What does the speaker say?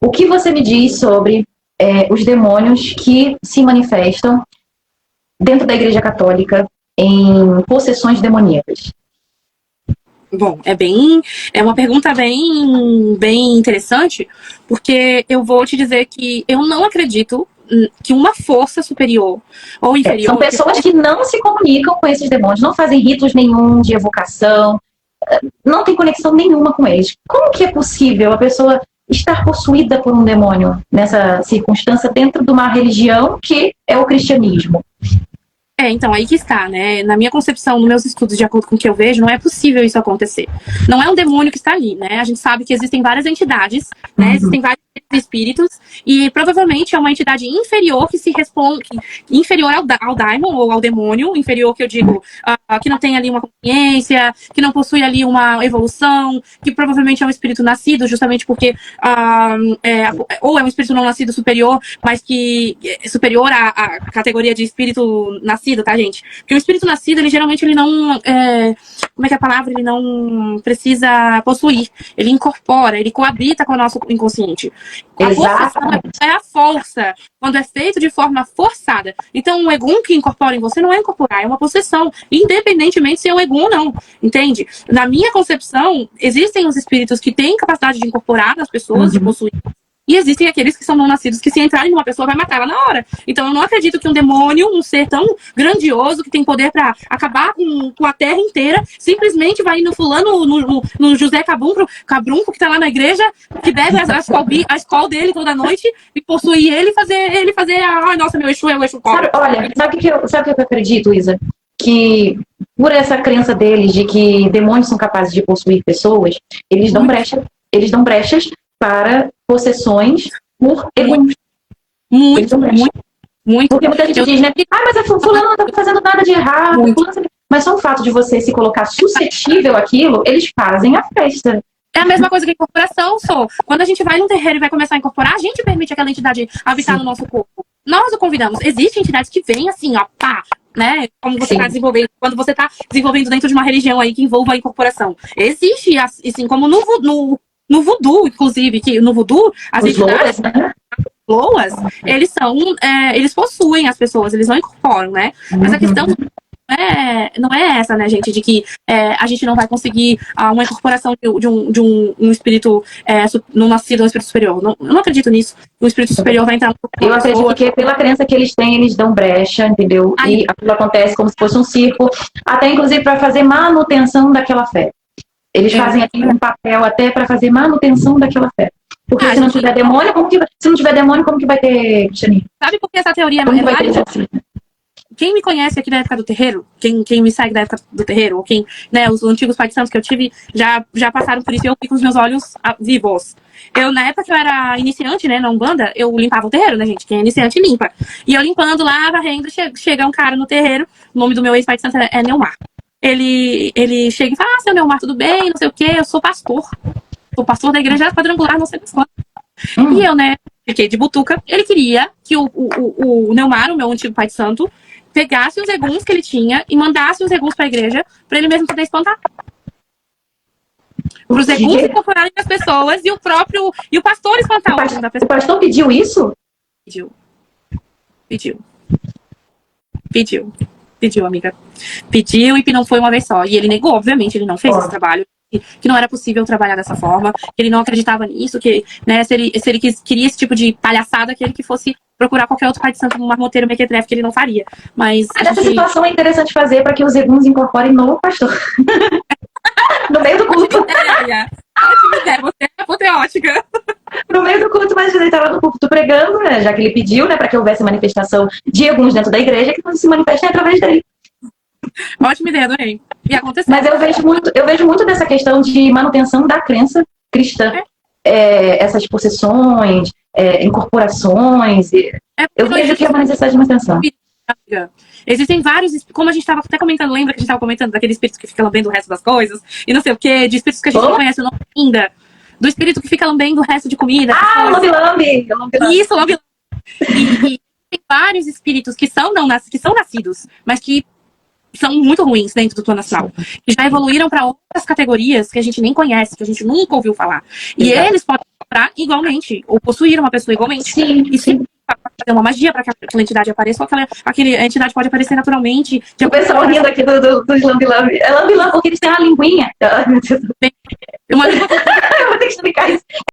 O que você me diz sobre os demônios que se manifestam dentro da Igreja Católica em possessões demoníacas? Bom, é uma pergunta bem interessante, porque eu vou te dizer que eu não acredito que uma força superior ou inferior... São pessoas que não se comunicam com esses demônios, não fazem ritos nenhum de evocação, não tem conexão nenhuma com eles. Como que é possível a pessoa estar possuída por um demônio nessa circunstância dentro de uma religião que é o cristianismo? Então, aí que está, né? Na minha concepção, nos meus estudos, de acordo com o que eu vejo, não é possível isso acontecer. Não é um demônio que está ali, né? A gente sabe que existem várias entidades, né? Existem vários espíritos, e provavelmente é uma entidade inferior que se responde, inferior ao daimon, ou ao demônio, inferior que eu digo, que não tem ali uma consciência, que não possui ali uma evolução, que provavelmente é um espírito nascido, justamente porque ou é um espírito não nascido superior, mas que é superior à categoria de espírito nascido, tá, gente? Porque o espírito nascido, ele geralmente ele não, como é que é a palavra? Ele não precisa possuir, ele incorpora, ele coabita com o nosso inconsciente. A possessão é a força, quando é feito de forma forçada. Então, o Egum que incorpora em você não é incorporar, é uma possessão, independentemente se é o Egum ou não, entende? Na minha concepção, existem os espíritos que têm capacidade de incorporar nas pessoas, de possuir, e existem aqueles que são não nascidos, que se entrarem numa pessoa vai matar ela na hora. Então eu não acredito que um demônio, um ser tão grandioso, que tem poder pra acabar com a terra inteira, simplesmente vai no fulano, no José Cabrunco, que tá lá na igreja, que bebe a escola dele toda noite, e possuir ele e fazer ai, nossa, meu Exu é o Exu pobre. Sabe o que eu acredito, Isa? Que por essa crença deles de que demônios são capazes de possuir pessoas, eles dão brechas para possessões por eguns. Muito. Porque muita gente diz, né? Mas a fulano não tá fazendo nada de errado. Mas só o fato de você se colocar suscetível àquilo, eles fazem a festa. É a mesma coisa que a incorporação, Quando a gente vai num terreiro e vai começar a incorporar, a gente permite aquela entidade habitar no nosso corpo. Nós o convidamos. Existem entidades que vêm assim, ó, pá, né? Como você está desenvolvendo, quando você está desenvolvendo dentro de uma religião aí que envolva a incorporação. Existe, assim, como no voodoo, inclusive, que no voodoo, as entidades, loas, eles possuem as pessoas, eles não incorporam, né? Mas a questão não é essa, né, gente, de que a gente não vai conseguir uma incorporação de um espírito não nascido, um espírito superior. Eu não acredito nisso. O espírito superior vai entrar no Eu acredito que pela crença que eles têm, eles dão brecha, entendeu? E aquilo acontece como se fosse um circo, até inclusive para fazer manutenção daquela fé. Eles fazem aqui um papel até para fazer manutenção daquela fé. Porque se não tiver demônio, como que vai ter cristianismo? Sabe por que essa teoria é válida? Quem me conhece aqui da época do terreiro, quem me segue da época do terreiro, ou quem, né, os antigos pais de santos que eu tive, já passaram por isso e eu fiquei com os meus olhos vivos. Na época que eu era iniciante, né, na Umbanda, eu limpava o terreiro, né, gente? Quem é iniciante limpa. E eu limpando lá, varrendo, chega um cara no terreiro, o nome do meu ex-pai de santo é Neumar. Ele chega e fala, seu Neumar, tudo bem, não sei o quê, eu sou pastor. Sou pastor da igreja quadrangular, não sei das quantas. E eu, né, fiquei de butuca. Ele queria que o Neumar, o meu antigo pai de santo, pegasse os eguns que ele tinha e mandasse os eguns pra igreja pra ele mesmo poder espantar. Para os eguns incorporarem as pessoas e o pastor espantar o egum da pessoa. O pastor pediu isso? Pediu, amiga. Pediu e que não foi uma vez só. E ele negou, obviamente, ele não fez esse trabalho. Que não era possível trabalhar dessa forma, que ele não acreditava nisso, que, né, se ele queria esse tipo de palhaçada, que ele que fosse procurar qualquer outro pai de santo, um marmoteiro mequetrefe, que ele não faria. Mas essa situação é interessante fazer para que os eguns incorporem no pastor. No meio do culto. Ótima ideia, você é apoteótica. No meio do culto, mas ele estava no culto pregando, né, já que ele pediu, né, para que houvesse manifestação de eguns dentro da igreja, que não se manifestem através dele. Ótima ideia, adorei. E aconteceu. Mas eu vejo muito dessa questão de manutenção da crença cristã. Essas possessões, incorporações. Eu vejo que é uma necessidade de manutenção. Existem vários, como a gente estava até comentando, lembra que a gente estava comentando daquele espírito que fica lambendo o resto das coisas? E não sei o quê, de espíritos que a gente não conhece o nome ainda. Do espírito que fica lambendo o resto de comida. Lambe-lambe! Isso, lambe-lambe. E tem vários espíritos que são nascidos, mas que são muito ruins dentro do plano astral. Que já evoluíram para outras categorias que a gente nem conhece, que a gente nunca ouviu falar. E eles podem soprar igualmente, ou possuir uma pessoa igualmente. Sim, e se fazer uma magia para que aquela entidade apareça, ou aquela entidade pode aparecer naturalmente. O pessoal rindo aqui dos lambi-lambi. É lambi-lambi porque eles têm a linguinha. Ai, meu Deus. Uma... Eu vou ter que explicar isso.